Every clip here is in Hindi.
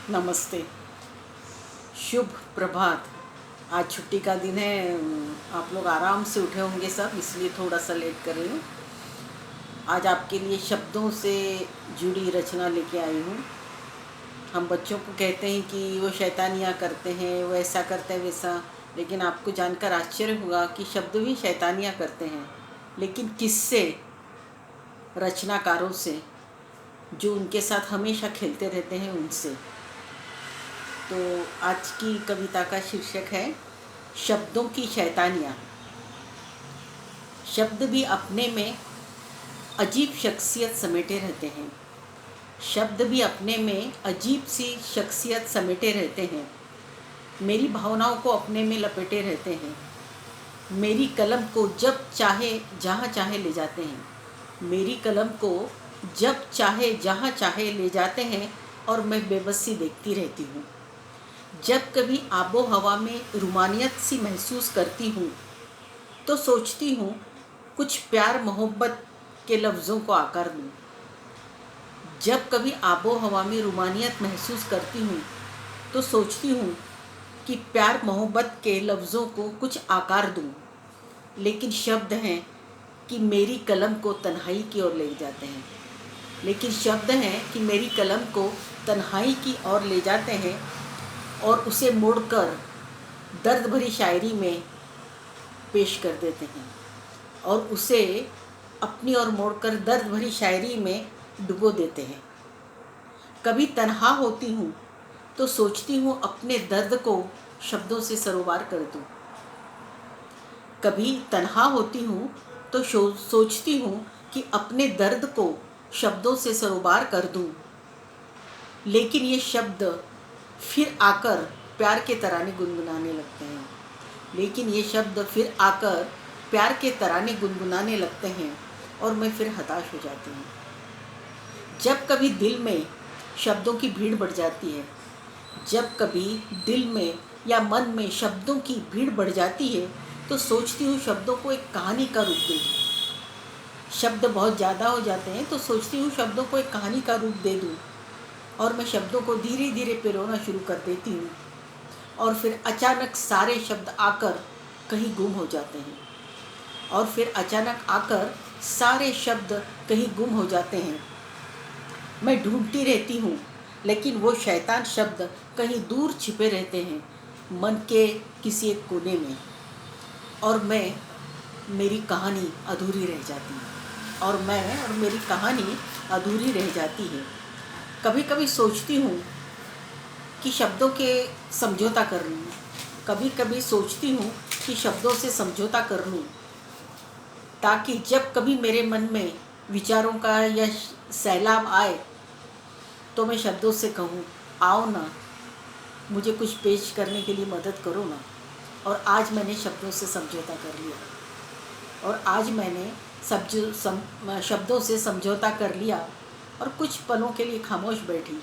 नमस्ते। शुभ प्रभात। आज छुट्टी का दिन है। आप लोग आराम से उठे होंगे सब, इसलिए थोड़ा सा लेट कर रही हूँ। आज आपके लिए शब्दों से जुड़ी रचना लेके आई हूँ। हम बच्चों को कहते हैं कि वो शैतानियाँ करते हैं, वो ऐसा करते हैं वैसा, लेकिन आपको जानकर आश्चर्य होगा कि शब्द भी शैतानियाँ करते हैं, लेकिन किससे? रचनाकारों से, जो उनके साथ हमेशा खेलते रहते हैं उनसे। तो आज की कविता का शीर्षक है शब्दों की शैतानियाँ। शब्द भी अपने में अजीब शख्सियत समेटे रहते हैं। शब्द भी अपने में अजीब सी शख्सियत समेटे रहते हैं। मेरी भावनाओं को अपने में लपेटे रहते हैं। मेरी कलम को जब चाहे जहाँ चाहे ले जाते हैं। मेरी कलम को जब चाहे जहाँ चाहे ले जाते हैं और मैं बेबसी देखती रहती हूँ। जब कभी आबो हवा में रूमानियत सी महसूस करती हूँ तो सोचती हूँ कुछ प्यार मोहब्बत के लफ्ज़ों को आकार दूँ। जब कभी आबो हवा में रूमानियत महसूस करती हूँ तो सोचती हूँ कि प्यार मोहब्बत के लफ्ज़ों को कुछ आकार दूँ, लेकिन शब्द हैं कि मेरी कलम को तन्हाई की ओर ले जाते हैं। लेकिन शब्द हैं कि मेरी कलम को तन्हाई की ओर ले जाते हैं और उसे मोड़कर दर्द भरी शायरी में पेश कर देते हैं और उसे अपनी ओर मोड़कर दर्द भरी शायरी में डुबो देते हैं। कभी तन्हा होती हूँ तो सोचती हूँ अपने दर्द को शब्दों से सरोबार कर दूँ। कभी तन्हा होती हूँ तो सोचती हूँ कि अपने दर्द को शब्दों से सरोबार कर दूँ, लेकिन ये शब्द फिर आकर प्यार के तराने गुनगुनाने लगते हैं। लेकिन ये शब्द फिर आकर प्यार के तराने गुनगुनाने लगते हैं और मैं फिर हताश हो जाती हूँ। जब कभी दिल में शब्दों की भीड़ बढ़ जाती है, जब कभी दिल में या मन में शब्दों की भीड़ बढ़ जाती है तो सोचती हूँ शब्दों को एक कहानी का रूप दे दूँ। शब्द बहुत ज़्यादा हो जाते हैं तो सोचती हूँ शब्दों को एक कहानी का रूप दे दूँ और मैं शब्दों को धीरे धीरे पिरोना शुरू कर देती हूँ और फिर अचानक सारे शब्द आकर कहीं गुम हो जाते हैं और फिर अचानक आकर सारे शब्द कहीं गुम हो जाते हैं। मैं ढूंढती रहती हूँ, लेकिन वो शैतान शब्द कहीं दूर छिपे रहते हैं मन के किसी एक कोने में, और मेरी कहानी अधूरी रह जाती है और मेरी कहानी अधूरी रह जाती है। कभी कभी सोचती हूँ कि शब्दों के समझौता कर लूँ। कभी कभी सोचती हूँ कि शब्दों से समझौता कर लूँ, ताकि जब कभी मेरे मन में विचारों का या सैलाब आए तो मैं शब्दों से कहूँ, आओ ना, मुझे कुछ पेश करने के लिए मदद करो ना। और आज मैंने शब्दों से समझौता कर लिया और आज मैंने शब्दों से समझौता कर लिया और कुछ पलों के लिए खामोश बैठी।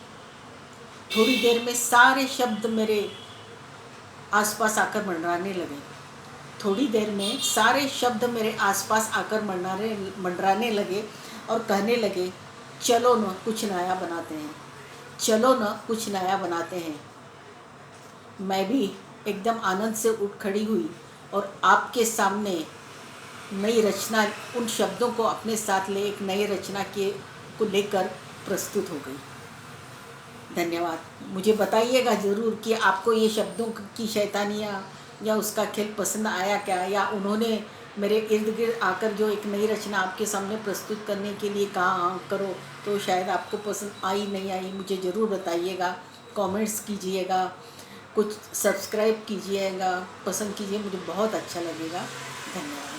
थोड़ी देर में सारे शब्द मेरे आसपास आकर मंडराने लगे। थोड़ी देर में सारे शब्द मेरे आसपास आकर मंडराने लगे और कहने लगे, चलो ना कुछ नया बनाते हैं, चलो ना कुछ नया बनाते हैं। मैं भी एकदम आनंद से उठ खड़ी हुई और आपके सामने नई रचना, उन शब्दों को अपने साथ ले एक नई रचना को लेकर प्रस्तुत हो गई। धन्यवाद। मुझे बताइएगा ज़रूर कि आपको ये शब्दों की शैतानियाँ या उसका खेल पसंद आया क्या, या उन्होंने मेरे इर्द गिर्द आकर जो एक नई रचना आपके सामने प्रस्तुत करने के लिए कहा हाँ करो, तो शायद आपको पसंद आई नहीं आई, मुझे ज़रूर बताइएगा। कमेंट्स कीजिएगा, कुछ सब्सक्राइब कीजिएगा, पसंद कीजिए, मुझे बहुत अच्छा लगेगा। धन्यवाद।